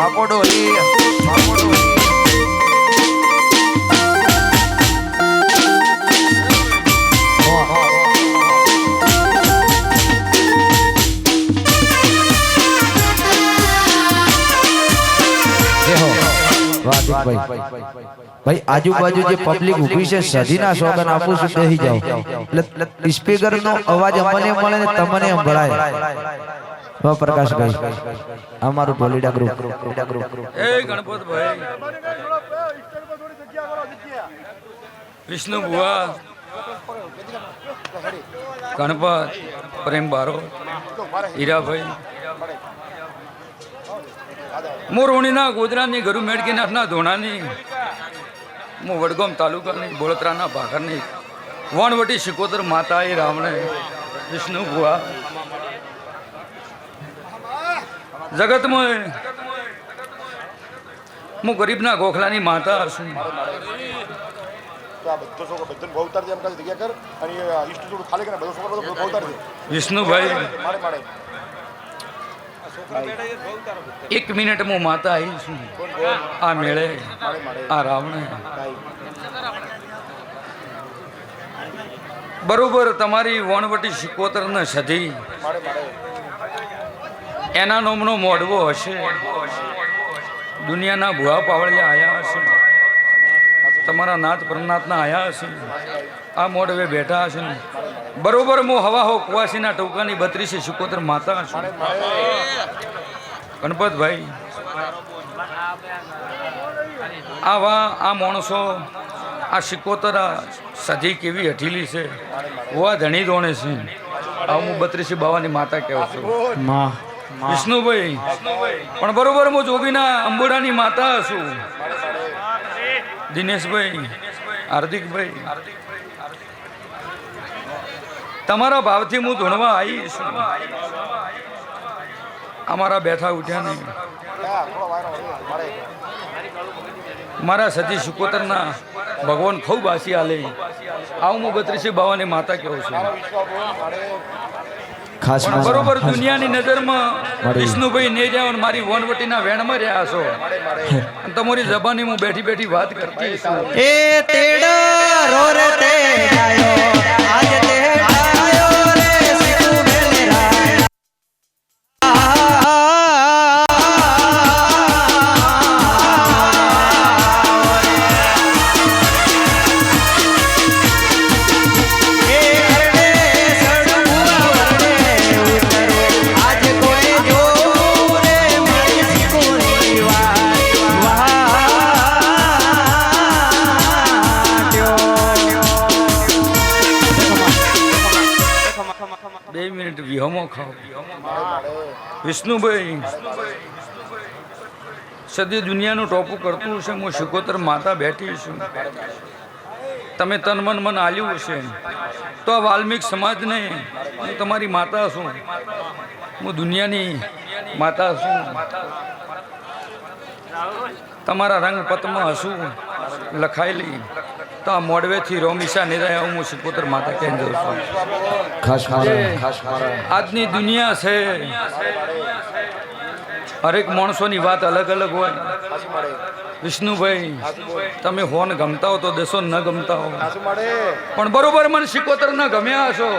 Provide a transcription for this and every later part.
બાપોડો બાપોડો ભાઈ આજુબાજુ જે પબ્લિક ઊભી છે સધીના સોગન આપું છું બેહી જાઓ એટલે સ્પીકર નો અવાજ અમને મળે ને તમને સંભળાય પ્રકાશભાઈ અમારું પોલીડા ગ્રુપ એ ગણપતભાઈ વિષ્ણુ બુઆ ગણપત પ્રેમ બારો હીરાભાઈ મોરવણીના ગોધરાની ગરુ મેડકીનાથના ધોણાની હું વડગામ તાલુકાની બોળતરાના ભાગરની વણવટી શિકોતર માતા એ રાવણે વિષ્ણુ ભુવા જગતમાં હું ગરીબના ગોખલાની માતા છું. વિષ્ણુભાઈ 1 મિનિટ હું માતા આવી છું આ મેળે આ રાવણે બરોબર તમારી વણવટી શિકોતર ને સધી એના નોમનો મોડવો હશે. દુનિયાના ભુવા પાવળિયા આયા હશે, તમારા નાથ પરનાથના આયા હશે, આ મોડવે બેઠા હશે ને બરોબર હું હવા હો કુવાસીના ટોકાની 32 શિકોતર માતા છું. ગણપતભાઈ આ માણસો આ શિકોતર સધી કેવી હઠીલી છે વા ધણી દોણે છે. આ હું 32 બાવાની માતા કહું છું વિષ્ણુભાઈ. પણ બરોબર હું જોગીના અંબોડાની માતા છું. દિનેશભાઈ, હાર્દિકભાઈ, તમારા ભાવથી હું ધૂણવા આવી છું. અમારા બેઠા ઉઠ્યા નહીં. મારા સતી શિકોતરના ભગવાન ખૂબ આશી આલે. આવું હું 32 બાવાની માતા કહું છું. બરોબર દુનિયાની નજરમાં વિષ્ણુભાઈ ને જાવ મારી વનવટીના વેણમાં રહ્યા છો. તમારી જબાની હું બેઠી બેઠી વાત કરતી છું. એ તેડા રો રે તેડાયો આજ તેડાયો રે સિકુ મેલરાય વિષ્ણુભાઈ સદી દુનિયાનું ટોપું કરતું છે. હું શિકોતર માતા બેઠી છું. તમે તન મન મન આલ્યું છે તો આ વાલ્મિક સમાજને હું તમારી માતા છું. હું દુનિયાની માતા છું. તમારા રંગપતમાં હશું લખાયેલી તો આ મોડવેથી રોમિશા નિરાય હું શિકોતર માતા કહી દઉં છું. આજની દુનિયા છે હરેક માણસોની વાત અલગ અલગ હોય. વિષ્ણુભાઈ તમે હોન ગમતા હો તો દેશો ન ગમતા હો, પણ બરોબર મને શિકોતર ન ગમ્યા હશો,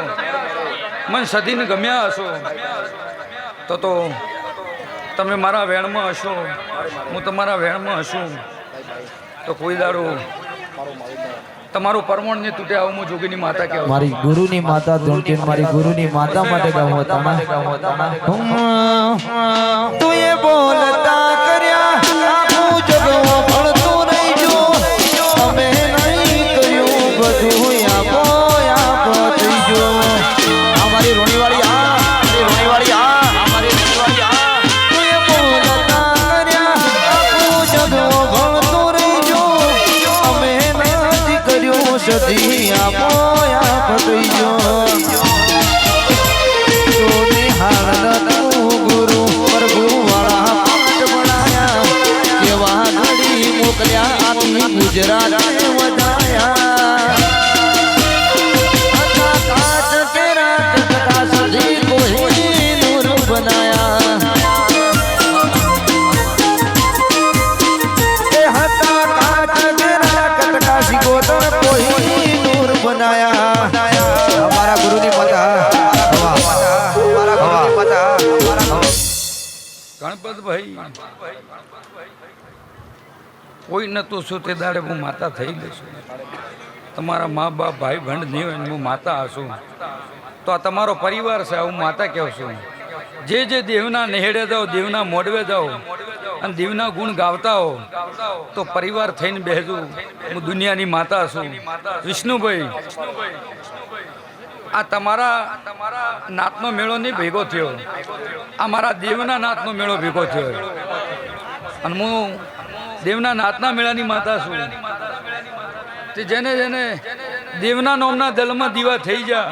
મને સધીને ગમ્યા હશો તો તમે મારા વેણમાં હશો, હું તમારા વેણમાં હશું તો કોઈ દાડો તમારું પરમણ ને તૂટે આવું હું જોગીની માતા કહેવાય. મારી ગુરુની માતા ધૂણતી મારી ગુરુની માતા માટે ગાવો તાના તું એ બોલતા કર્યા આખું જગવો ભણતું નહીં જો અમે નહીં કર્યું બધું આપો થઈ જો. અમારી રોણીવાળી અમારી રોણીવાળી તું એ બોલતા કર્યા આખું જગવો ભણતું નહીં જો અમે નથી કર્યું સધી આપો થઈ જો. ગુરુ પ્રભુ વાળા પાઠ ગણપતભાઈ કોઈ નતું શું તે દાડે હું માતા થઈ ગઈશું. તમારા મા બાપ ભાઈ ભંડ નહીં હોય ને હું માતા હશું તો આ તમારો પરિવાર છે, હું માતા કહું છું. જે જે દેવના નેહડે જાઓ, દેવના મોડવે જાઓ અને દેવના ગુણ ગાવતા હો તો પરિવાર થઈને બેસું. હું દુનિયાની માતા છું. વિષ્ણુભાઈ, આ તમારા નાતનો મેળો નહીં ભેગો થયો, આ મારા દેવના નાતનો મેળો ભેગો થયો અને હું દેવના નાતના મેળાની માતા છું. તે જેને જેને દેવના નામના દલમાં દીવા થઈ જા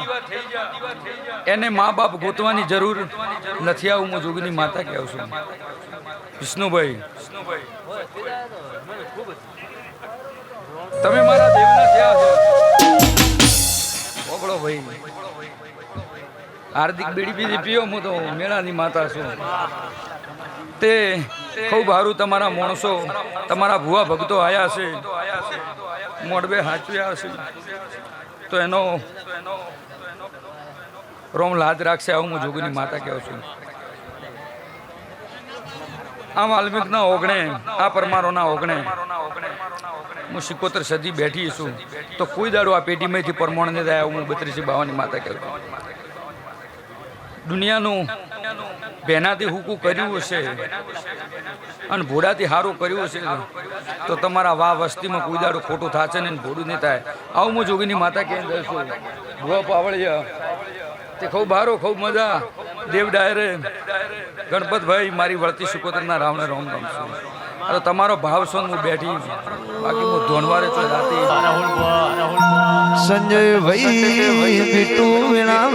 એને મા બાપ ગોતવાની જરૂર નથી. આવું હું જોગીની માતા કહું છું. વિષ્ણુભાઈ, તમે મારા દેવના થયા છો. ઓગળો ભાઈ, હાર્દિક બીડી બીજી પીઓ, હું તો મેળાની માતા છું. તે ખૂબ સારું તમારા માણસો, તમારા ભુવા ભક્તો આવ્યા છે, મોડબે હાચવ્યા છે તો એનો રોમ લાજ રાખશે. આવું હું જોગીની માતા કહું છું. આ વાલ્મીકના ઓગણે, આ પરમારોના ઓગણે હું 77 સદી બેઠી છું તો કોઈ દાડો આ પેટીમાંથી પરમાણને જાય હું 32 બાવાની માતા કહું છું. દુનિયાનું બેનાથી હુકું કર્યું છે અને ભોડાથી સારું કર્યું છે તો તમારા વાહ વસ્તીમાં કોઈ દાડો ખોટું થશે ને ભોડું નહીં થાય. આવું હું જોગીની માતા કહી દઉં છું. ભુવા પાવળિયા તે ખૂબ સારો, ખૂબ મજા. દેવ ડાયરે ગણપતભાઈ, મારી વળતી 77 રાવણે રોમ રોમ છું. તો તમારો ભાવ છો હું બેઠી, બાકી હું ધોનવારે છો રાતી. સંજય ભાઈ બીટુ વીણા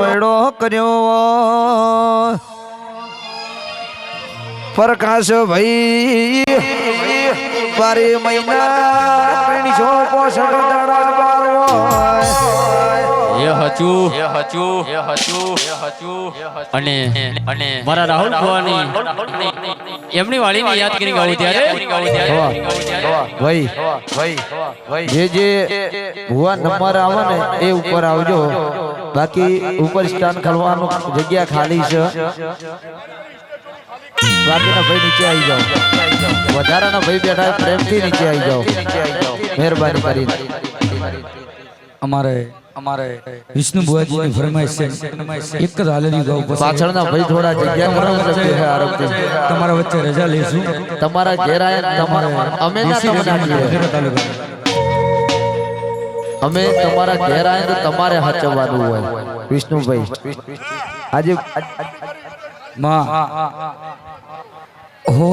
વેડો કર્યો પ્રકાશ ભાઈ બારે મહિના 365 દાડા બારવો અને મારા રાહુલ ભવાની એમની વાળીને યાદ કરી ગાવું ત્યારે ભાઈ જે ભુવા નંબર આવે ને એ ઉપર આવજો, બાકી ઉપર સ્ટાન્ડ ખોલવાનું જગ્યા ખાલી છે. બાકીના ભાઈ નીચે આવી જાઓ, વધારાના ભાઈ બેઠા પ્રેમથી નીચે આવી જાઓ, મહેરબાની કરીને. અમારે વિષ્ણુ બુઆજીની ફરમાઈશ છે, એક જ હાલેલી ગાઉં. પાછળના ભાઈ થોડા જગ્યા કરો, તમારા વચ્ચે રજા લઈશું. તમારા ઘેર આયા અમે ના તમને અમે તમારા ઘેર આયા તો તમારે હાચવવાનું હોય. વિષ્ણુભાઈ આજે માં હો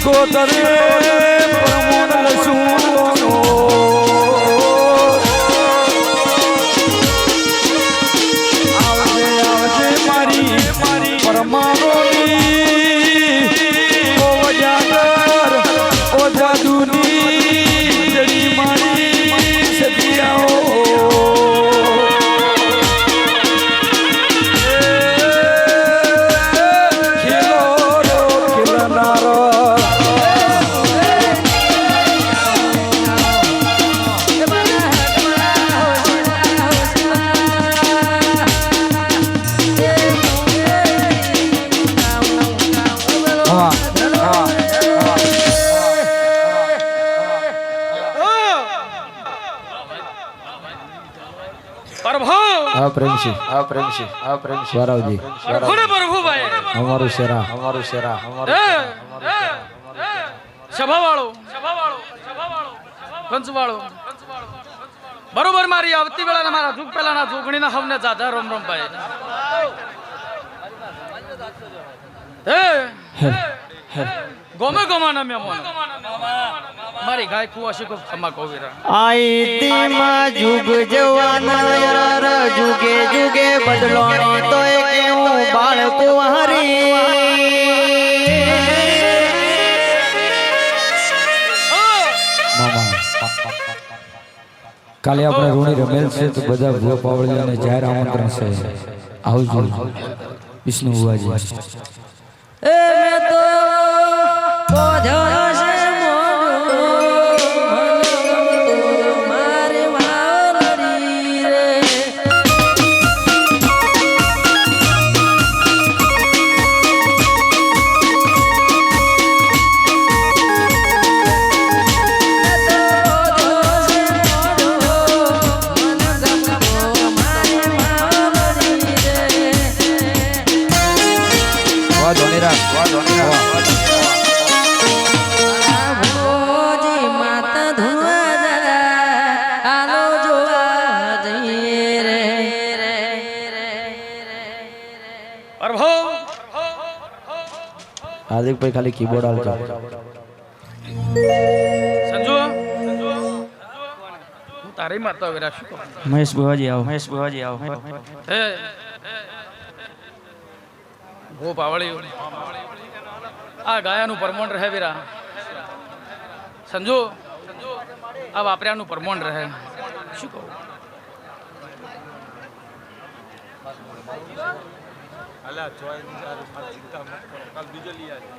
શિકોતરે પ્રમોદ લસુનો આવજે આવજે મારી પરમારોની ઓ વજાગર ઓ જાદુની જડી મારી સતિયાઓ પ્રેમસી વારાવજી અમારું શેરા સભાવાળો પંચવાળો બરોબર મારી આવતી વેળાના મારા જુગ પેલાના જોગણીના હમને જાજા રોમ રોમ ભાઈ ગોમે ગોમાના મેમોન મારી ગાય કુવા શીખો ખમા કોવીરા આઈતી માં જુગ જવાના યાર જુગે જુગે બદલોણી તોય કેવું બાળકો હારી કાલે આપણે રૂણી રમેલ છે તો બધા ભૂવા પાવળીઓને જાહેર આમંત્રણ છે આવજો વિષ્ણુ બુવાજી એ મે તો પોધ્યો છે મોઢું મારે વાલડી રે હાર્દિકભાઈ ખાલી કીબોર્ડ હાલજો સંજુ હું તારી મારતા વેરા શું કહું મહેશ બુવાજી આવો હે ગો પાવળી આ ગાયાનું પરમોણ રહે વીરા સંજુ આ વાપર્યાનું પરમોણ રહે શું કહું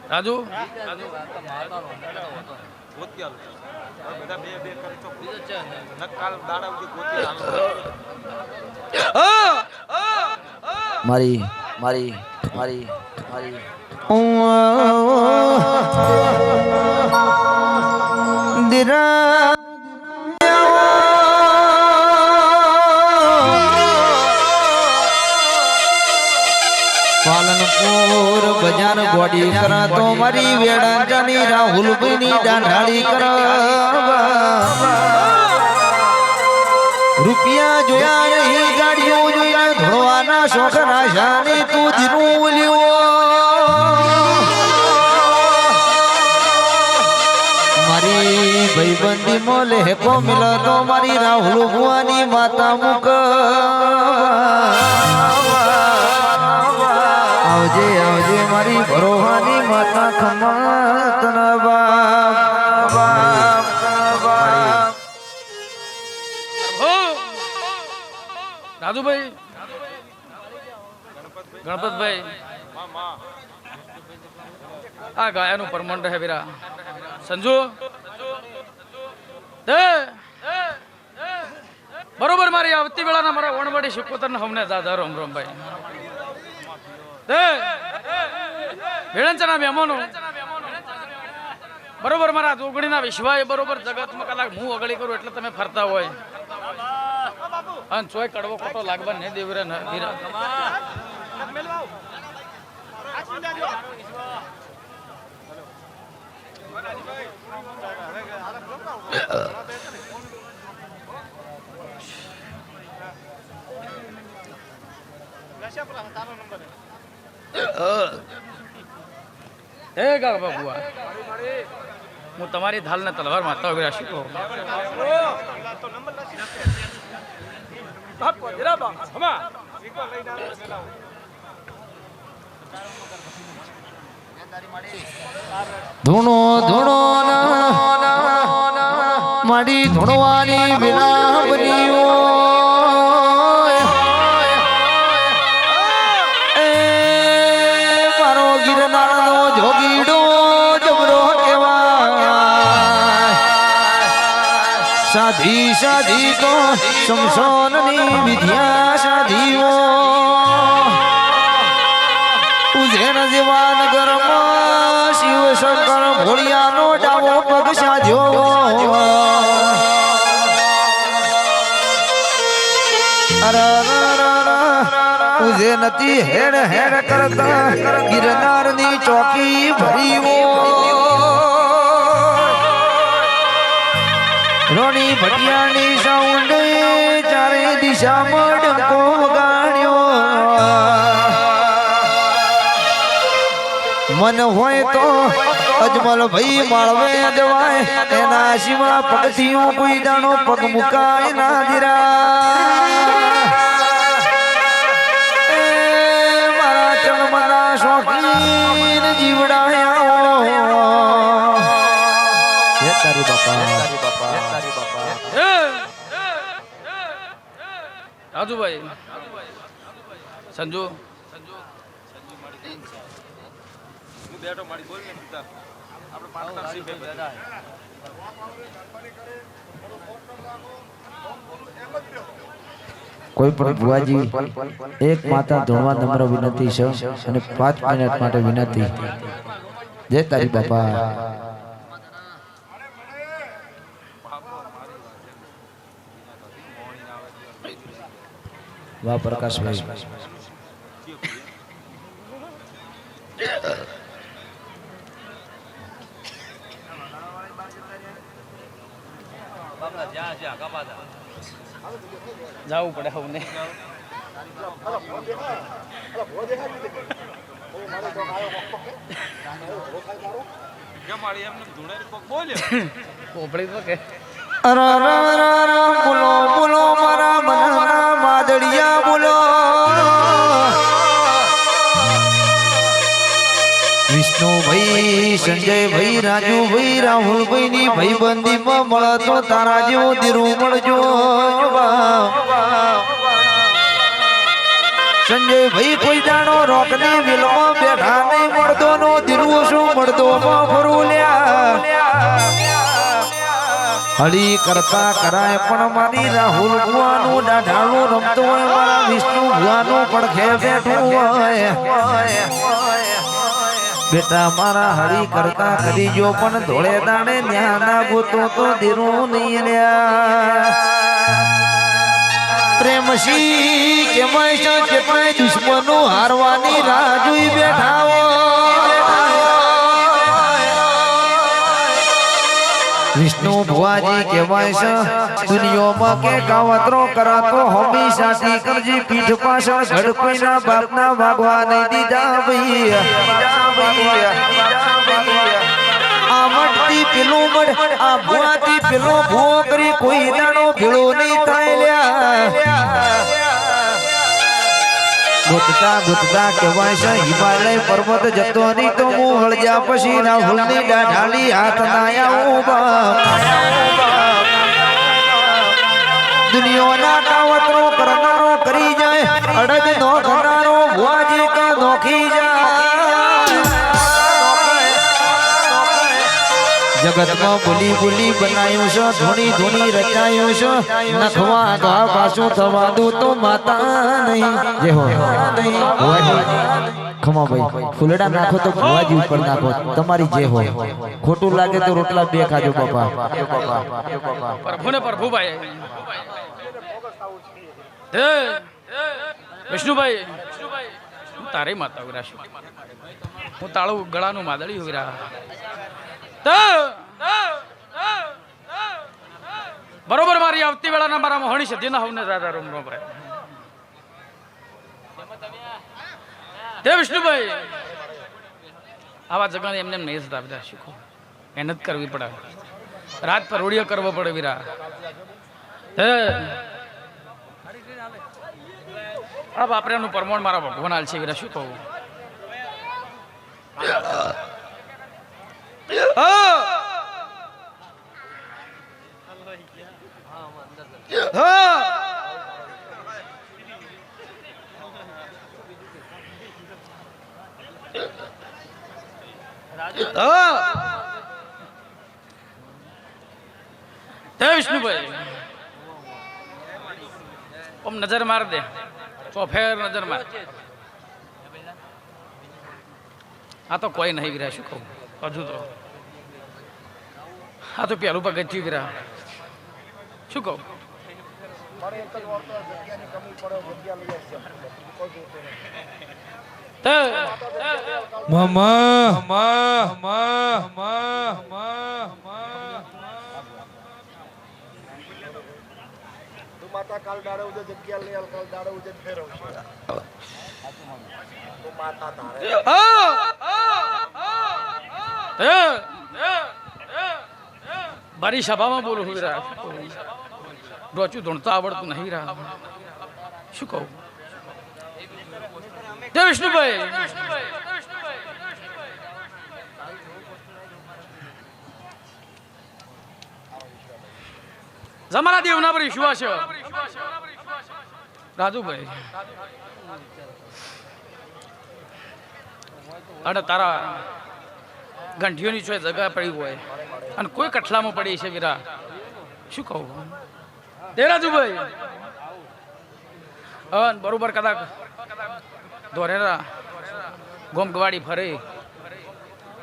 રાજુ મારી મારી મારી મારી દિરા પાલનપુર બજાર ગોડી કરા તો મારી વેડા જાની રાહુલ ભાઈની દાંઢાળી કરા રૂપિયા જોયા નહીં ગાડીઓ જોઈને ધોવાના શોખ રાશાની તું ધીરું મારી ભાઈબંધી મોલે હેકો મિલ તો મારી રાહુલ ભુવાની માતા મુક આવજે આવજે મારી ભરોહાની માતા ખમત રાજુભાઈ ગણપતભાઈ આ ગાયાનું પરમંડ હે વીરા સંજુ બરોબર મારી આવતી વેળાના મારા વણવાડી શિકોતર ને હમને દાદા રોમ રોમ ભાઈ વેળંચના મહેમાનો બરોબર મારા જોગણીના વિશ્વાય બરોબર જગતમાં કલાક હું અગળી કરું એટલે તમે ફરતા હોય અને ચોય કડવો ખોટો લાગવા નહીં દેવીરા ન વીરા હે ગા બાબુઆ હું તમારી ઢાલને તલવાર મારતા ઉભી રાખી કહું. ધૂણો ધૂણો માડી ધૂણવાની વિના બનીઓ મારો ગિરનારનો જોગીડો જબરો કેવાય સાધી સાધી તો શમશાનની વિદ્યા સાધીઓ ઉજેન જીવાન ગરમાં શિવ શંકર ભોળિયાનો ડાવો પગ સાધ્યો ઉજે નથી હેડ હેડ કરતા ગિરનારની ચોકી ભરીવો રોણી ભટિયાની સાઉન્ડ ચારે દિશામાં ડંકો વગાડ્યો મન હોય તો અજમલ ભાઈ માળવે જવાય એના શિવા પગથી કોઈ દાણો પગ મુકાય ના દીરા મારા ચણમના શોખીન જીવડાયા હે તારી બાપા રાજુભાઈ સંજુ કોઈ પણ ભુવાજી એક માતા ધોણવા નમ્ર વિનંતી છે અને 5 મિનિટ માટે વિનંતી જય તારી બાપા વાહ પ્રકાશભાઈ જવું પડે હું ને પોપડી તો કે બોલો બોલો મારા મનના માદડિયા બોલો વિષ્ણુભાઈ સંજયભાઈ રાજુભાઈ રાહુલભાઈ ની ભાઈબંધીમાં મળે તો તારા જેવો દીરું મળજો સંજયભાઈ કોઈ જાણો રોકની વિલમાં બેઠા નહીં મળતો નો દીરું શું મળતો ફરું લ્યા હળી કરતા કરાય પણ મારી રાહુલ ભુવાનું દાઢાળું રમતો હોય મારા વિષ્ણુ ભુવાનું પડખે બેઠું હોય બેટા મારા હળી કરતા કરી જો પણ ધોળે દાણે ન્યા ના ગોતો તો દીરું નહીં લ્યા પ્રેમસી કેમાય છે કેટલાય દુશ્મનો હારવાની રાહ જોઈ બેઠા વિષ્ણુ ભુવાજી કહેવાય છે દુનિયામાં કે કાવતરો કરાતો હોમી સાથી કરજી પીઠ પાછળ ઘડ કોઈના બાપના વાગવા નહીં દીધા ભાઈ આ મટતી પેલું મડ આ ભુવાથી પેલો ભૂવો કરી કોઈ દાણો ભેળો નહીં થાય લ્યા ગોતતા ગોતતા કહેવાય છે હિમાલય પર્વત જતો નહીં તો હું હળજા પછી રાહુલની દાઢાલી હાથ ના દુનિયાના કાવતરો કરનારો કરી જાય અડગ નો કરનારો ભુવાજી કા નોખી જાય જગતમાં બોલી બોલી બનાવ્યું છે ધૂણી ધૂણી રચાયું છે નખવા ગા પાછું થવા દઉં તો માતા નહીં જે હો ખમા ભાઈ ફૂલડા નાખો તો ભુવાજી ઉપર નાખો તમારી જે હોય ખોટું લાગે તો રોટલા બે ખાજો બાપા પ્રભુ ને પ્રભુભાઈ વિષ્ણુભાઈ તારી માતા વિરાશ હું તાળું ગળાનું માદળી વિરા બરોબર મારી આવતી વેળાના મારા મોહણી સધીના હવને દાદા રૂમ નો ભાઈ તે વિષ્ણુભાઈ આવા જગાને એમને નહીં થતા બધા શીખો મહેનત કરવી પડે, રાત પરોડિયો કરવો પડે વીરા. આ બાપરાનું પરમોણ મારા ભગવાન હાલ છે વીરા, શું કહું. વિષ્ણુભાઈ ઓમ નજર માર દે, ચોફેર નજર માર. આ તો કોઈ નહીં વીરા, શું કહું. હજુ તો આ તો પેલું પગથિયું વીરા, શું કહું. માતા કાલ દાડે ઉજે જગ્યા લઈ કાલ દાડે ઉજે ફેરવ તો માતા તારે બારી સભામાં બોલું વીરા, ડોચું ધૂણતા આવડતું નહીં રા, શું કહું. જય વિષ્ણુભાઈ. જમાના દેવના પર વિશ્વાસ છે રાજુભાઈ, અને તારા ગંઠીઓની છો જગા પડી હોય અને કોઈ કઠલામાં પડી છે વીરા, શું કહું. તે રાજુભાઈ બરોબર કદાચ ધોરેરા ગોમગવાડી ફરે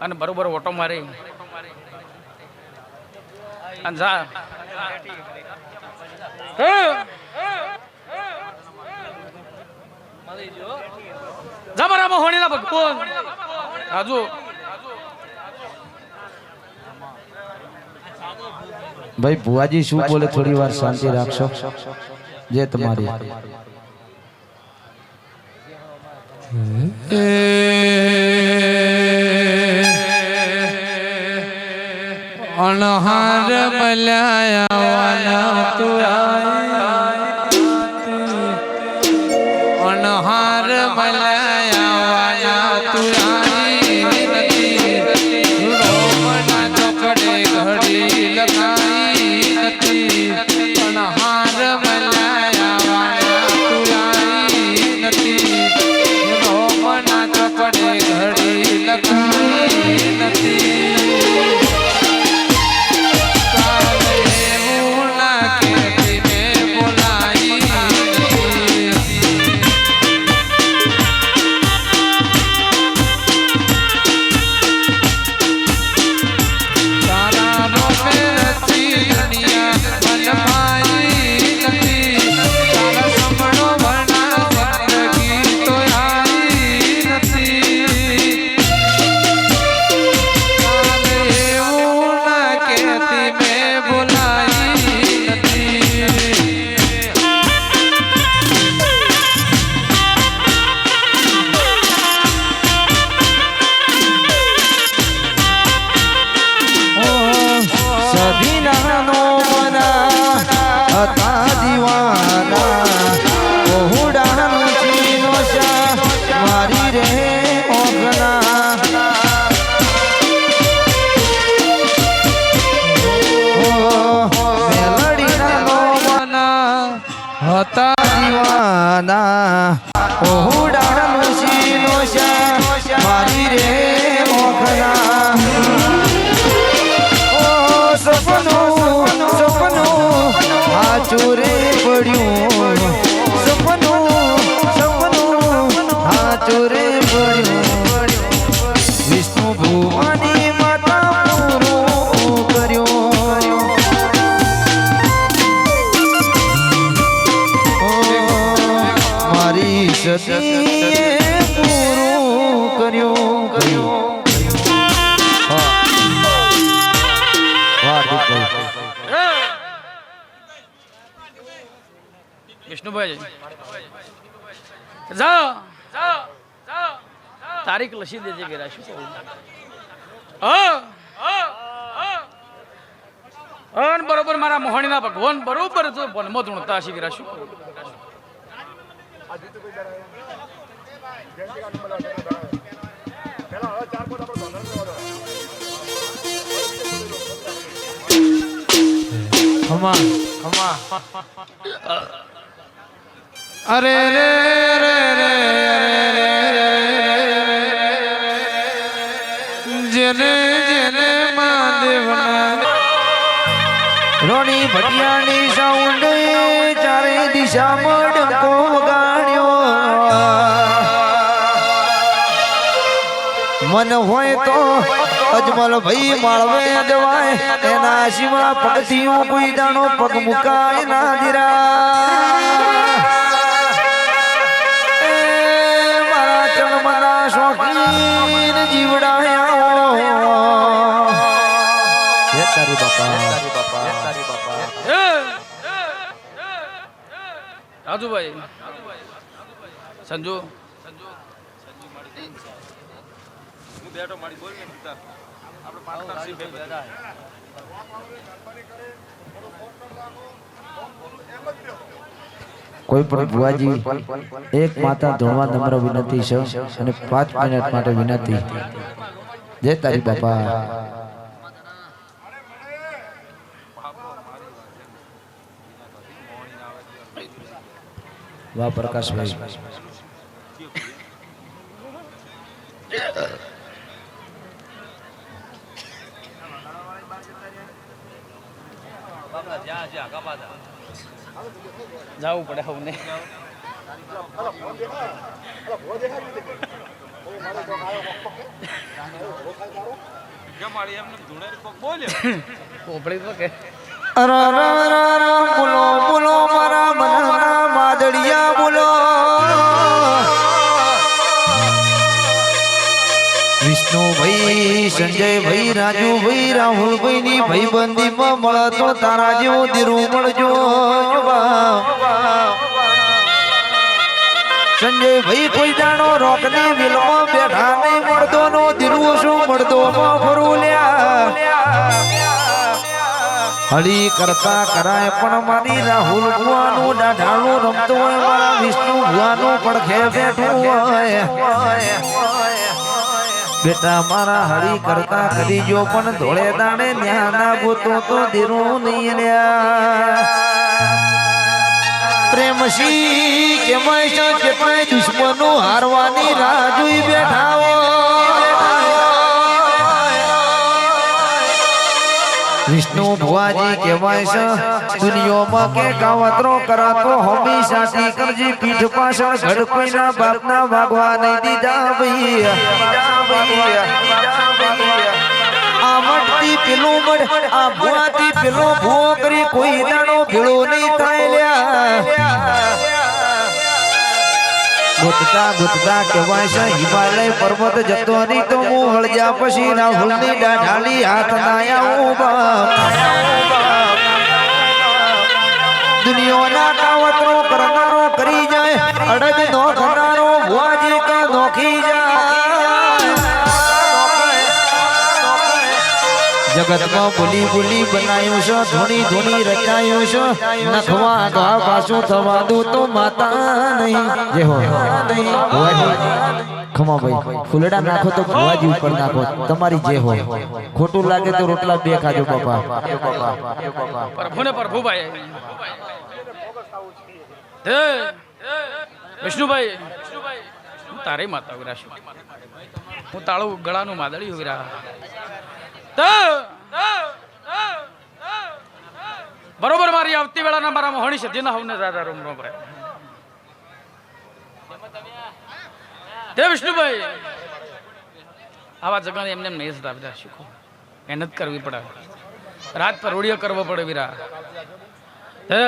અને બરોબર ઓટો મારે અને જા જબરામાં હોણીના ભગવાન રાજુ. ભાઈ ભુવાજી શું બોલે થોડી વાર શાંતિ રાખશો, જે તમારી. અણહાર મલાયા તું અણહાર મલાયા તું રોમના ચોકડે ઘડી લખાઈ નથી, અણહાર મલાયા તું નથી, રોમના ચોકડે ઘડી લખાઈ નથી. ચોરે પડ્યું સપનું સપનું હા ચોરે પડ્યું વિષ્ણુ ભુવાની માતા પૂરું કર્યું મારી સતી પૂરું કર્યું વિષ્ણુભાઈ જાઓ તારીખ લસી દેજે ગેરા શું કહું. અન બરોબર મારા મોહણીના ભગવાન બરોબર જો વનમાં ધૂણતા હશે વીરા શું કરું? આ જીતુભાઈ જરા જયંતિ કાંડ મળ્યા છે પેલા હવે 4 પોત આપણે ધોરણ કરવા અરે રે રે રે જેને જેને મહાદેવના રોણી ભટિયાની સાઉન્ડ ચારે દિશામાં ડંકો વગાડ્યો. મન હોય તો અજમલ ભાઈ માળવે જવાય, એના સિવા પગથિયું કોઈ દાણો પગ મુકાય ના દીરા. એ મારા ચણમના શોખીન જીવડાયા હે તારી બાપા. રાજુભાઈ સંજુ કોઈ પણ ભુવાજી એક માતા ધોવા નમ્ર વિનંતી છે અને 5 મિનિટ માટે વિનંતી. જય તારી બાપા. વાહ પ્રકાશભાઈ. જવું પડે હવે પોપડી તો કે બોલો બોલો મારા મનના માદડિયા બોલો. વિષ્ણુભાઈ, સંજયભાઈ, રાજુભાઈ, રાહુલભાઈ ની ભાઈબંધીમાં મળતો તારા જેવો દીરું મળજો. સંજયભાઈ કોઈ જાણો રોકની વિલમાં બેઠા નહીં, મળતો નો દીરું શું મળતો ફરું લ્યા. હળી કરતા કરાય પણ મારી રાહુલ ભુવાનું દાઢાળું રમતો હોય, મારા વિષ્ણુ ભુવાનું પડખે બેઠું હોય. બેટા મારા હળી કરતા કરી જો પણ ધોળે દાડે ન્યાના ગોતો તો દીરું નહીં લ્યા. પ્રેમસી કેમાય છે કેટલાય દુશ્મનો હારવાની રાહ જોઈ બેઠા વિષ્ણુ ભુવાજી કહેવાય છે દુનિયામાં કે કાવતરો કરાતો હોમી સાથી કરજી પીઠ પાછળ ઘડ કોઈના બાપના વાગવા નહીં દીધા ભાઈ. આ મટતી પેલું મડ આ ભુવાથી પેલો ભૂવો કરી કોઈ દાણો ભેળો નહીં થાય લ્યા. ગુતતા ગુતતા કહેવાય છે હિમાલય પર્વત જતો નહીં તો હું વળજા પછી રાહુલની દાઢાલી હાથ ના દુનિયાના કાવતરો કરનારો કરી જાય, અડગ નો કરનારો ભુવાજી કા નોખી જાય. જગતમાં બોલી બોલી બનાવ્યું છે, ધૂણી ધૂણી રચાયું છે, નખવા ગા પાછું થવા દો તો માતા નહીં. જે હો ખમા ભાઈ ફૂલડા નાખો તો ભુવાજી ઉપર નાખો, તમારી જે હોય. ખોટું લાગે તો રોટલા 2 ખાજો બાપા. પ્રભુને પ્રભુભાઈ હે વિષ્ણુભાઈ હું તારી માતા વીરા છું. હું તાળું ગળાનું માદળી વીરા. બરોબર મારી આવતી વેળાના મારા મોહણી સધીના હવને દાદા રૂમ રૂમ રે. હે વિષ્ણુભાઈ આવા જગાને એમને નહીં થતા બધા શીખો. મહેનત કરવી પડે, રાત પર રોડિયો કરવો પડે વીરા. હે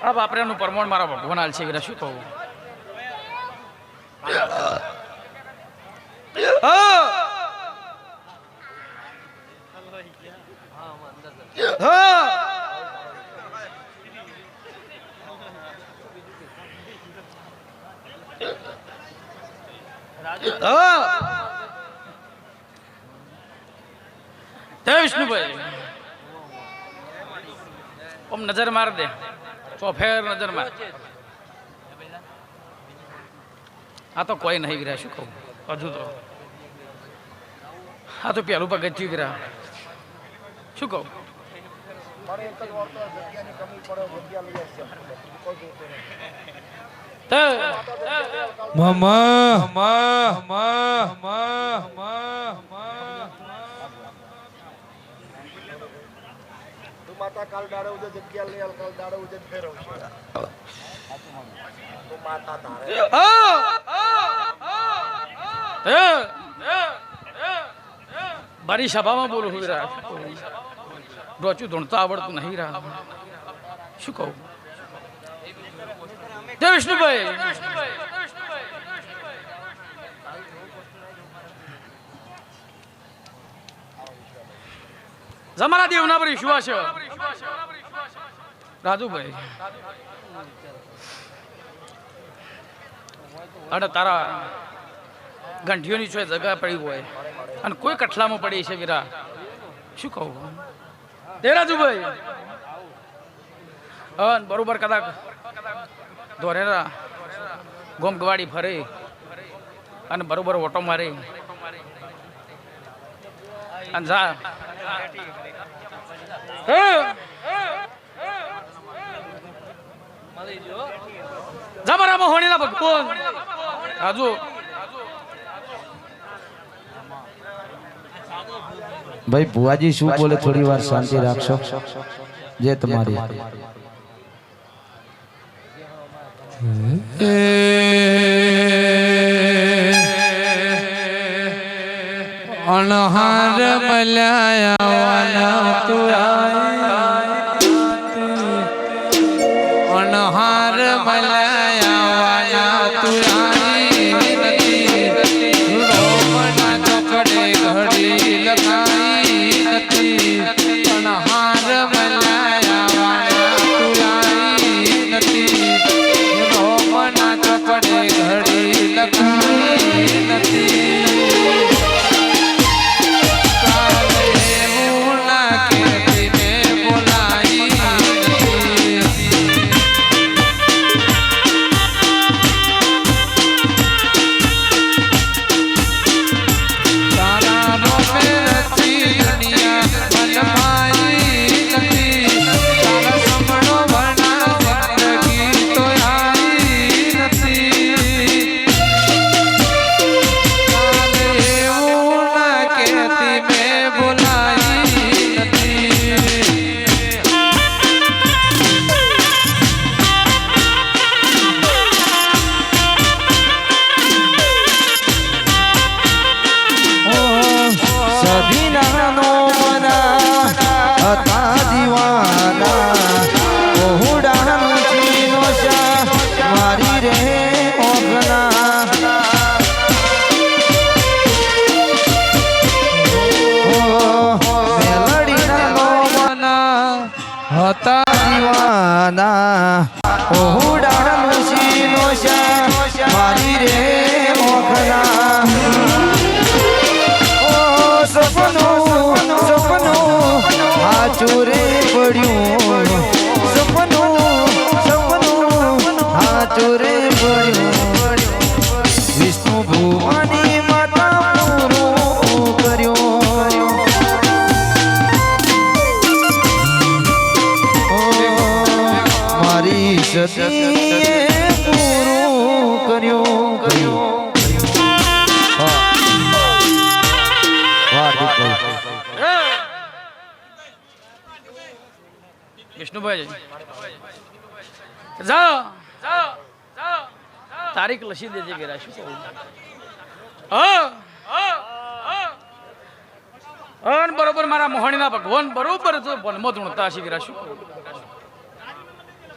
આ બાપરેનું પરમોણ મારા ભગવાન હાલ છે વીરા. શું કહું હે વિષ્ણુભાઈ ઓમ નજર માર દે ચોફેર નજર માર આ તો કોઈ નહીં વિરા શું કહું હજુ તો આ તો પેલું પગથિયું વિરા શું કહું મારે એક જ વાર તો જગ્યાની કમી પડે જગ્યા લઈ આવશે કોઈ જોતું નહીં તું માતા કાલ દાડે ઉજે જગ્યા લઈ આવ કાલ દાડે ઉજે ફેરવશે તું માતા તારે મારી સભામાં બોલું હું વિરા ડોચું ધૂણતા આવડતું નહીં રા શું કહું જય વિષ્ણુભાઈ જમારા દેવના પર વિશ્વાસ છે રાજુભાઈ અને તારા ગંઠીઓની છો જગા પડી હોય અને કોઈ કઠલામાં પડી છે વીરા શું કહું દેવરાજુભાઈ બરોબર કદાચ ધોરેરા ગોમ ગવાડી ફરે અને બરોબર ઓટો મારે અને જા જબરામાં હોણીના ભગવાન રાજુ ભાઈ ભુવાજી શું બોલે થોડી વાર શાંતિ રાખશો જે તમારી અણહાર મલાયા તું અણહાર મલાયા તું રોમના ચોકડે ઘડી લખાઈ નથી અણહાર મલાયા તું નથી રોમના ચોકડે ઘડી લખાઈ નથી મારી રે ઓખના ઓ સપનું હાચુરે પડ્યું સપનું હાચુરે પડ્યું વિષ્ણુ ભુવાની માતા પૂરું કર્યું મારી સતી વિષ્ણુભાઈ જાઓ તારીખ લખી દેજે ગેરા શું કહું બરોબર મારા મોહણીના ભગવાન બરોબર વનમાં ધૂણતા હશે ગેરા શું કહું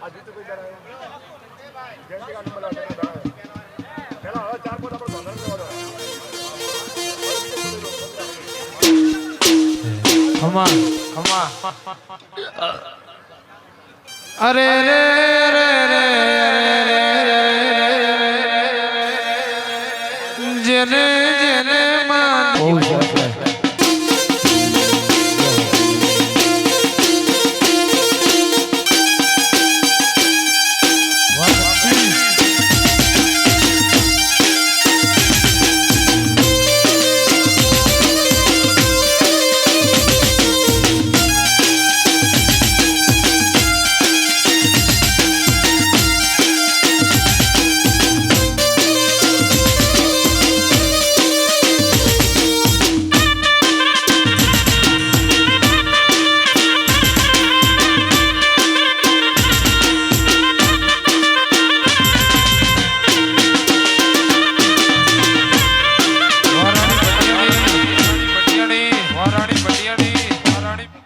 આજે તો કોઈ ડરાય જયંતિ કા નંબર આવે પેલા હવે 4 પોત આપણો ધંધો લેવાનો ખમા અરે રે રે રે જેને જેને માન રાણી ભટિયાણી રાણી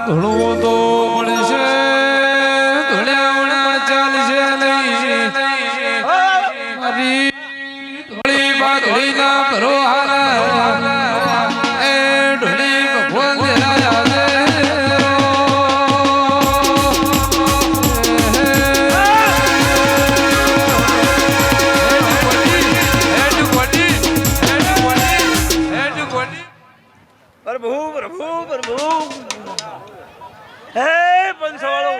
ધૂળું તો મળશે ધૂળ્યાવણા ચાલશે નહીં મારી ધોળી બાધોળી ના ભરો હારા એ ઢોળી ભગવાન દેરાયા પ્રભુ પ્રભુ પ્રભુ હે પંચવાળો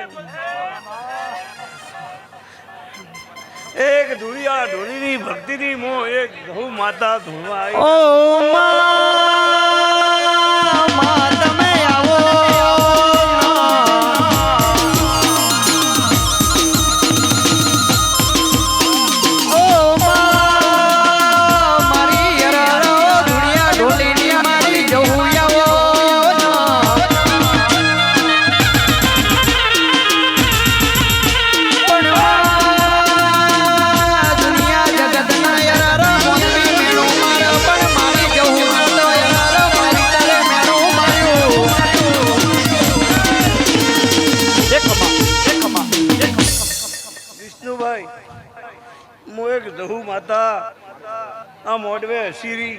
એક ધૂળિયા ઢોલીની ભક્તિની મો એક ગૌ માતા ધૂળવા આવી ઓ મા તમે આવો ઓ મા મારી યરારો ધૂળિયા ઢોલીની મારી જવું આવો વિષ્ણુભાઈ મો એક જહુ માતા આ મોડવે હસીરી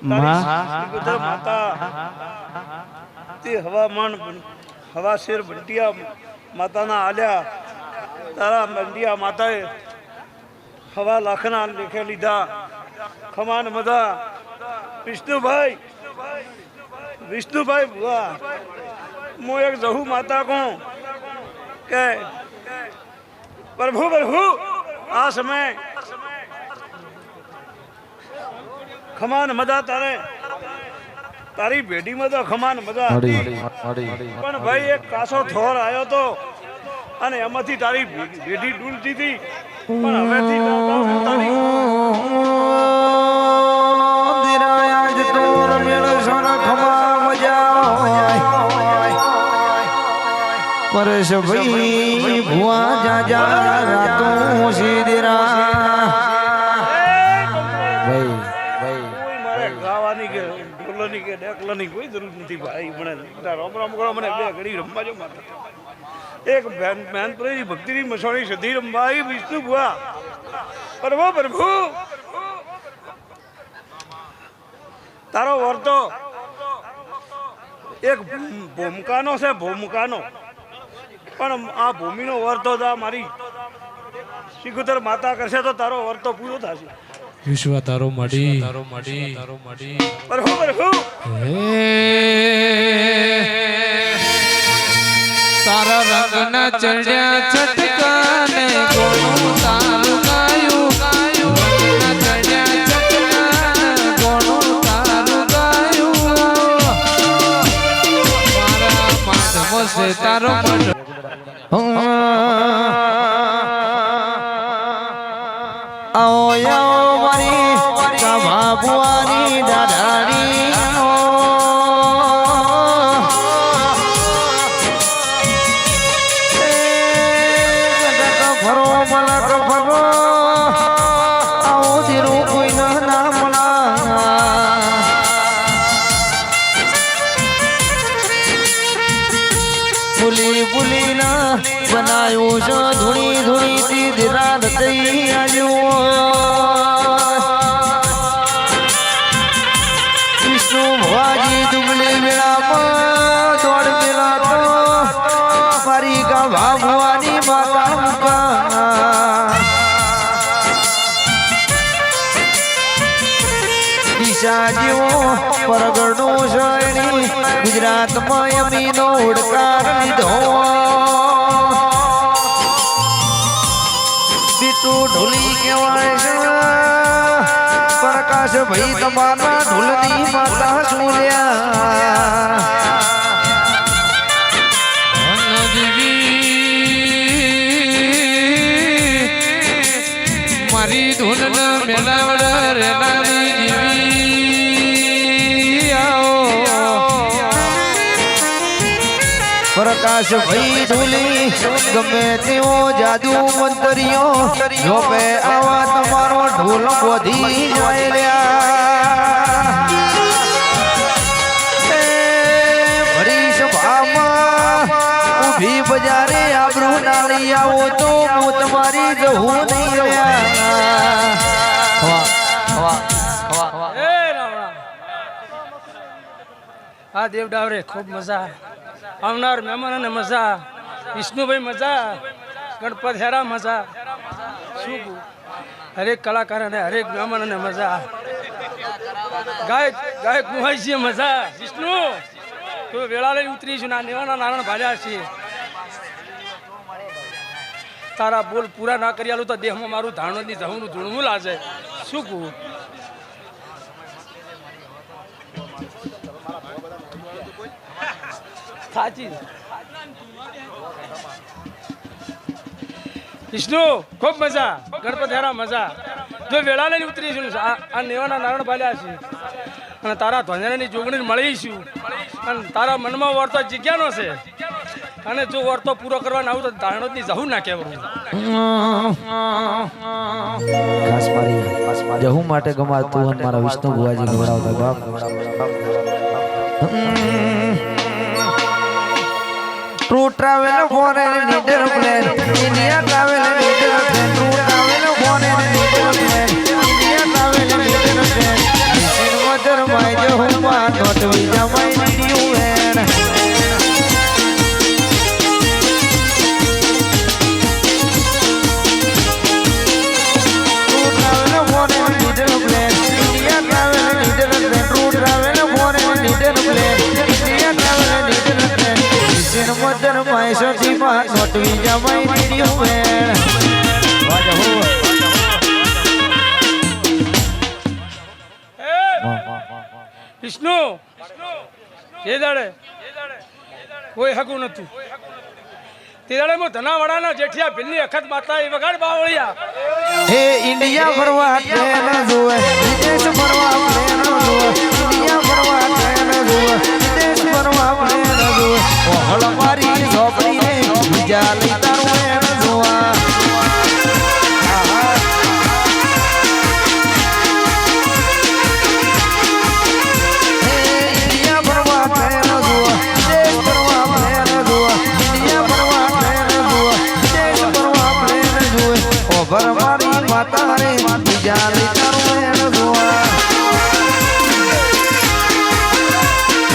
માતા તે હવામાન હવા શેર બંટિયા માતાના આલ્યા તારા બંટિયા માતાએ હવા લાખના લેખે લીધા ખમાન મધા વિષ્ણુભાઈ વિષ્ણુભાઈ ભુવા મો એક જહુ માતા કહું કે પ્રભુ પ્રભુ આ સમય ખમાન મદા તારે તારી ભેટીમાં તો ખમાન મદા હતી પણ ભાઈ એક કાસો થોર આવ્યો તો અને એમાંથી તારી ભેટી ડૂલતી હતી પણ હવેથી તારી દિરાયા જ તોર મેળ સણ ખમા મજા પરેશ ભાઈ ભુવા જાજા રાતો સીધરા ભાઈ કોઈ મારે ગાવાની કે ઢોલની કે ડેકલાની કોઈ જરૂર નથી ભાઈ મને રામ રામ કરો મને બે ઘડી રમવા જો માતા એક બેનપુરી ભક્તિની મસોણી સધી રમવા આવી વિષ્ણુ ભુવા પ્રભુ પ્રભુ તારો વર્તો એક ભૂમકાનો છે ભૂમકાનો પણ આ ભૂમિનો વર્તો મારી શિકોતર માતા કરશે તો તારો વર્તો પૂરો થશે વિશ્વ તારો મડી પ્રભુ પ્રભુ તારા રંગના ચડ્યા છટકાને ગોણું તારું ગાયું રંગના ચડ્યા છટકાને ગોણું તારું ગાયું મારા માધવ છે તારો મઢ આવો આવો મારી કાભા બુવાની દાદાની ફરો મલક ફરો આવો ધીરું કોઈ ના મળા બનાયો છે ધૂણી ધૂણી થી દિરાત થઈ આવ્યો વિષ્ણુ ભવાજી દુબળી વેળામાં દોડ મેલા તો મારી ગાભા ભવાની માતા દિશા જેવો પરગડનો શરણી ગુજરાતમાં અમીનો ઉડકાર લીધો બીટુ ઢોલી કહેવાય છે પ્રકાશ ભાઈ તમારા ઢોલની માતા સૂર્યા મારી ધૂન મેલાવડ રેલાની જીવી પ્રકાશ ભાઈ ઢોલી ગમે તેવો જાદુ મંતરીઓ જોપે આવા તમારો ઢોલ બોધી જોયેલ્યા ભરી સભામાં ઊભી બજારે આબરૂ નાળી આવો તો હું તમારી જહું નહીં રહ્યા હા દેવ ડાવરે ખૂબ મજા આવનાર મહેમાનોને મજા વિષ્ણુભાઈ મજા ગણપત હેરા મજા શું કહું? હરેક કલાકારોને હરેક મહેમાનોને મજા ગાયક ગાયક કુહાઈ મજા વિષ્ણુ તો વેળા લઈ ઉતરી છું ના નેવાના નારાયણ ભાલ્યા છીએ તારા બોલ પૂરા ના કરી આલું તો દેહમાં મારું ધાણોની જહુનું ધૂણવું લાગે શું કહું? સાચી વિષ્ણુ ખૂબ મજા ગણપત હેરા મજા જો વેળા લઈને ઉતરીશું આ નેવાના નારાયણ ભાલ્યા છે અને તારા ધોંજાની જોગણી મળીશું અને તારા મનમાં વર્તો જગ્યાનો છે અને જો વર્તો પૂરો કરવાનો આવું તો ધાણોદની જહું ના કહેવું ખાસ મારી જહું માટે ગમાતું અને મારા વિષ્ણુ ભુવાજી ગવડાવતા બાપ True travel for a little plan. India travel a little plan. True travel for a little plan. India travel a little plan. In mother my Jehovah, not with my new man. True travel for a little plan. India travel a little plan. True travel for a little plan. India travel a little plan. In mother my Satima, not with my new man. Vishnu એ દાડે કોઈ હકું નતું તે દાડે હું ધનાવાડાના જેઠિયા ભીલની અખત માતા એ વગાડ બાવળિયા હે India ફરવા train જોવે વિદેશ ફરવા ટ્રેન જોવે ઇન્ડિયા ફરવા ટ્રેન જોવે વિદેશ ફરવા ટ્રેન જોવે ઓહળ મારી ઝોપડીને બીજા લઈ તારું એન જોવા મારી માતા રે બીજા લઈ તારું એન જોવા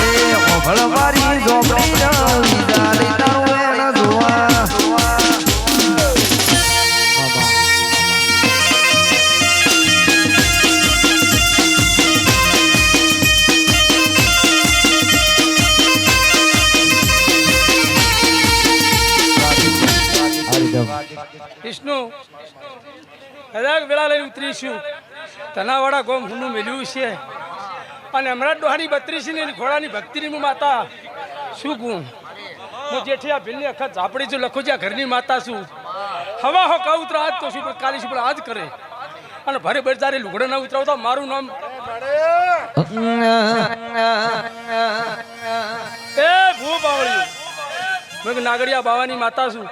એ ઓભળ મારી ઝોપડી બીજા લઈ તારું એન જોવા વિષ્ણુ કદાચ વેળા લઈને ઉતરીશું ધનાવાડા ગોમ હુંનું મેલ્યું છે અને હમણાં ડોહાની 32 ઘોડાની ભક્તિની હું માતા શું કહું હું જેઠિયા ભીલની અખત ઝાપડી છું લખું જ્યાં ઘરની માતા છું હવા હો કા ઉતરા આજ તો શું પણ કાલી શું પણ આજ કરે અને ભરે બજારે લુગડો ના ઉતરાવતા મારું નામ એ ભૂ બાવળ્યું મેં નાગડિયા બાવાની માતા છું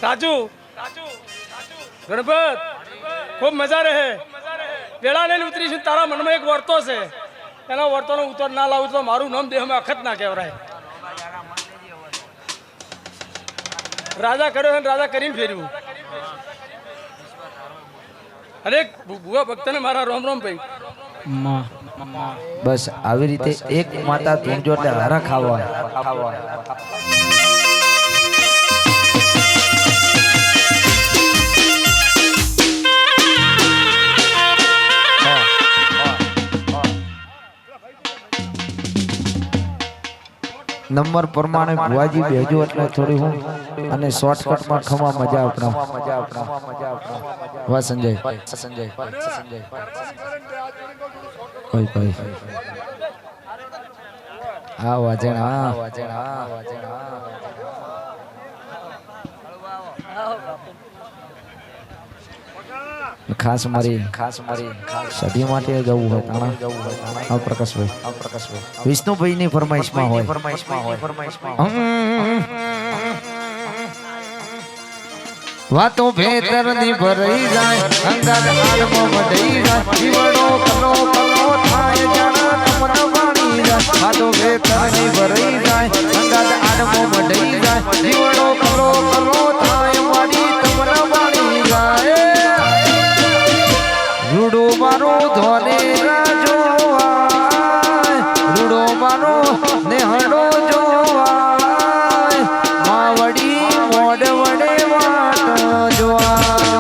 રાજુ ગણપત ખૂબ મજા રહે વેળા લઈને ઉતરીશું તારા મનમાં એક વર્તો છે એના વર્તોનો ઉત્તર ના લાવું તો મારું નામ દેહમાં અખત ના કહેવાય રાજા કર્યો અને રાજા કરીને ફેર્યું. અરે ભુવા ભક્તને મારા રોમ રોમ ભાઈ. બસ આવી રીતે એક માતા ધૂંજો એટલે હરા ખાવા. નંબર પ્રમાણે ભુવાજી બેજો એટલે થોડી હું અને શોર્ટકટમાં ખમા મજા આપણા. વાહ સંજય કોઈ કોઈ હા વાજણ હા ખાસ મારી સદી માટે જવું હોય તાણા પ્રકાશભાઈ વિષ્ણુભાઈ ની ફરમાઈશમાં હોય. વાતો ભેતર ની ભરાઈ જાય અંગાત આડમાં મઢઈ જાય જીવડો કલો થાય જાણા તમન વાણી જાય. વાતો ભેતર ની ભરાઈ જાય અંગાત આડમાં મઢઈ જાય જીવડો કલો થાય વાણી તમન વાણી જાય. રૂડો મારો ધોને જોવાય રૂડો મારો નેહડો જોવાય માવડી મોડ વડે વાટ જોવાય.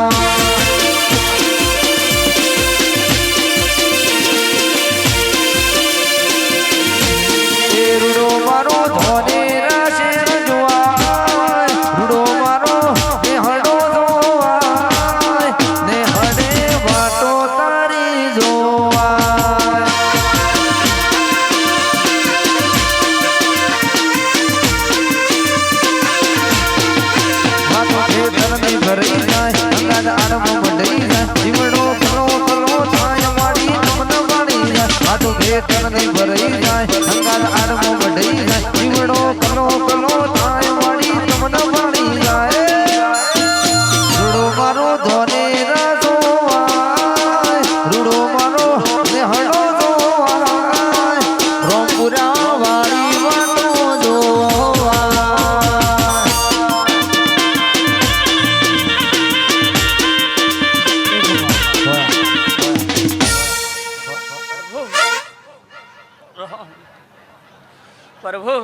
રૂડો મારો ધોને શેર જોવાય રૂડો મારો નેહડો જોવાય નેહડે વાટો તારી જોવાય. વાતો ખેતરની ભરાઈ જાય અંગાત આડમાં મઢઈ જાય જીવડો કલો થાય વાડી તમન વાણી જાય. વાતો ખેતરની ભરાઈ જાય અંગાત આડમાં મઢઈ જાય જીવડો કલો થાય વાડી તમન વાણી જાય. રૂડો મારો ધોને જોવાય રૂડો મારો નેહડો જોવાય રોમપુરા વાળી વાટો જોવાય. પ્રભુ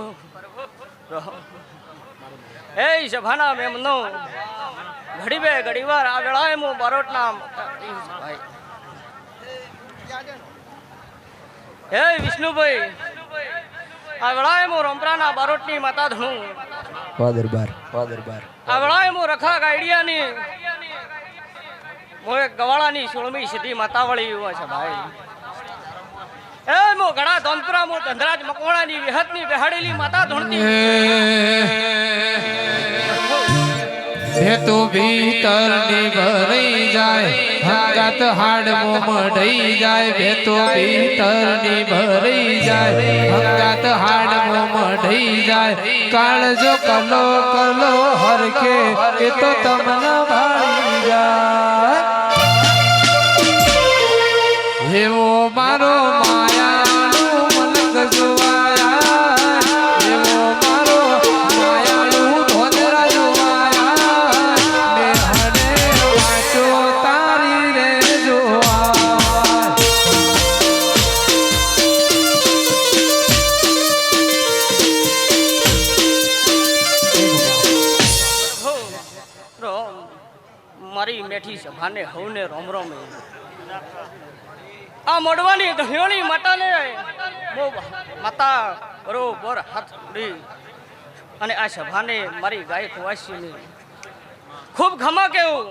એ સભાના મેમનો ઘડી બે ઘડી વાર આ વેળાએ હું બારોટના હે વિષ્ણુભાઈ આ વેળાએ હું રોમપરાના બારોટની માતા ધણું દરબાર આ વેળાએ હું રખા ગાઈડિયાની હું એક ગવાળાની સોળમી સીધી માતા વળી હોય છે ભાઈ. એ મો ઘણા ધોનપુરા મો ધંધરાજ મકવાણાની વિહતની બેહાડેલી માતા ધૂણતી હે તો ભીતર ની ભરાઈ જાય હંગાત હાડમો મઢઈ જાય બે તો ભીતર ની ભરાઈ જાય હંગાત હાડમો મઢઈ જાય કાળજો કલો હરખે એ તો તમને ભાળી જાય. એવો મારો માયાળુ મલક જોવાયા એવો મારો માયાળુ ધોધરા જોવાયા નેહડે વાચો તારી રે જોવાય. મારી મેઠી સભાને હવને રોમ રોમ. આ મોડવાની ધણિયોની માતાને માતા બરોબર હાથ ઉડી અને આ સભાને મારી ગાય કુવાસીની ખૂબ ખમા કેવું.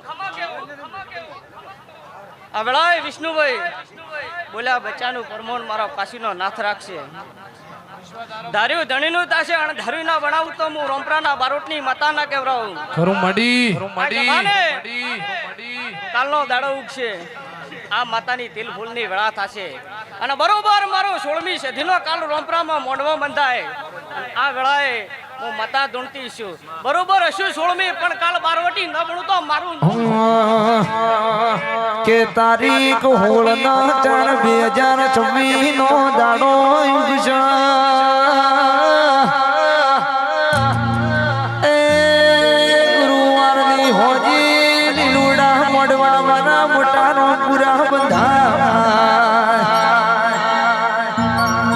આ વેળાએ વિષ્ણુભાઈ બોલ્યા બચ્ચાનું પરમોન મારો કાશીનો નાથ રાખશે ધાર્યું ધણીનું તાશે અને ધાર્યું ના બનાવું તો હું રોમપરાના બારોટની માતા ના કેવરાવું. કાલનો દાડો ઉગશે આ માતાની તિલ ફૂલની વેળા થશે અને બરોબર મારો 16મી સદીનો કાલ રોમપરામાં મોંડવો બંધાય. આ વેળાએ હું માતા ધૂણતી છું બરોબર હશું 16મી પણ કાલ બારવટી ન ભણું તો મારું કે તારીખ હોળના 4/2026 નો દાડો ઉગશે.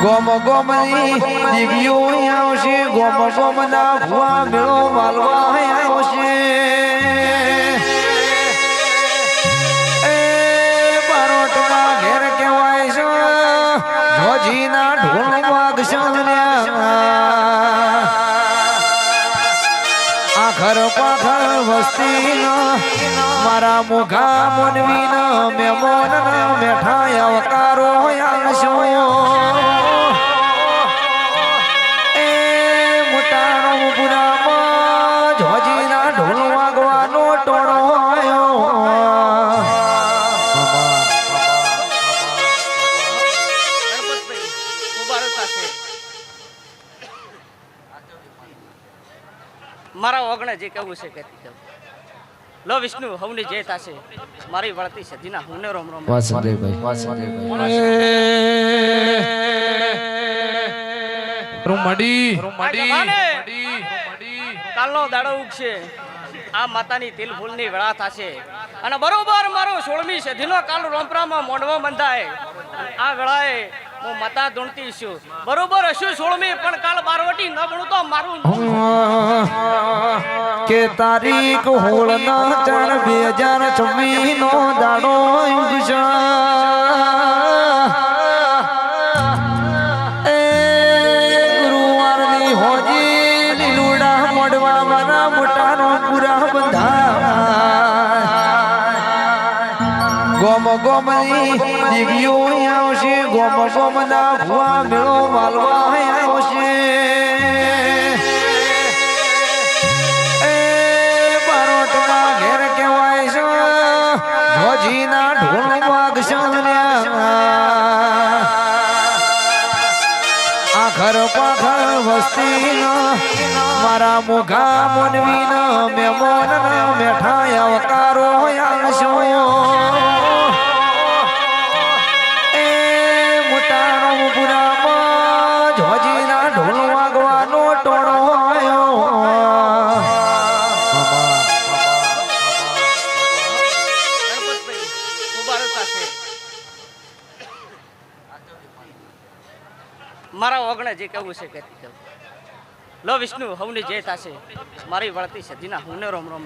ગોમ ગોમની દીવીઓ આવશે ગોમ ગોમના ભુવા મેળો માલવા આવશે એ બારોટના ઘેર કહેવાય છે ધોજીના ઢોલ વાગશે આખર પાખર વસ્તી મારા મુખા મોનવી મેમોન મેઠા અવકારો આવશો એ મોટાનો પુરામાં જોજીના ઢોલ વાગવાનો ટોળો આવ્યો મારા ઓગણે જે કહેવું છે કહેતી કહું લો વિષ્ણુ હવની જે થશે મારી વળતી સદીના હુને રોમ રોમ કાલનો દાડો ઉગશે આ માતાની તિલ ફૂલની વેળા થશે અને બરોબર મારો 16મી સદીનો કાલ રોમપરામાં મોંડવો બંધાય આ વેળાએ હું માતા ધૂણતી છું બરોબર હશું 16મી પણ કાલ બારવટી ન ભણું તો મારું કે તારીખ હોળ ના 4/2026 નો દાડો ઉગશે એ ગુરુવારની હોજી લીલુડા મોડવા મારા મોટાનો પૂરા બંધા ગોમ ગોમની દીવીઓ આવશે ગોમ ગોમના ભુવા મેળો માલવા આવશે એ બારોટના ઘેર કહેવાય છે ધોજીના ઢોલ વાગશે આખર પાખર વસ્તી મારા મુખા મોનવી મેમોન મેઠા અવકારો આવશો એ મોટાનો પુરામાં જોજીના ઢોલ વાગવાનો ટોળો આવ્યો મારા ઓગણે જે કહેવું છે કહેતી કહું લો વિષ્ણુ હવની જે થશે મારી વળતી સદીના હુને રોમ રોમ